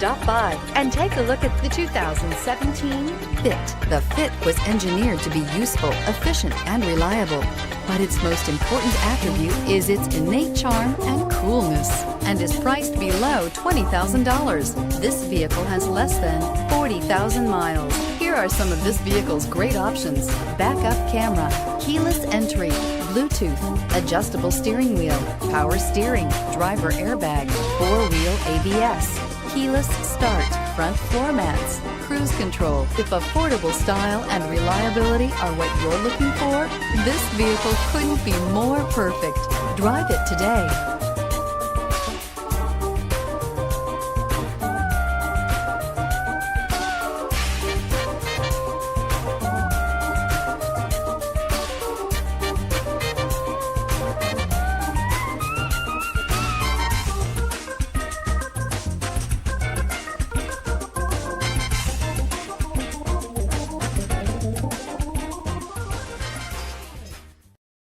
Stop by and take a look at the 2017 Fit. The Fit was engineered to be useful, efficient, and reliable. But its most important attribute is its innate charm and coolness, and is priced below $20,000. This vehicle has less than 40,000 miles. Here are some of this vehicle's great options: backup camera, keyless entry, Bluetooth, adjustable steering wheel, power steering, driver airbag, four-wheel ABS, keyless start, front floor mats, cruise control. If affordable style and reliability are what you're looking for, this vehicle couldn't be more perfect. Drive it today.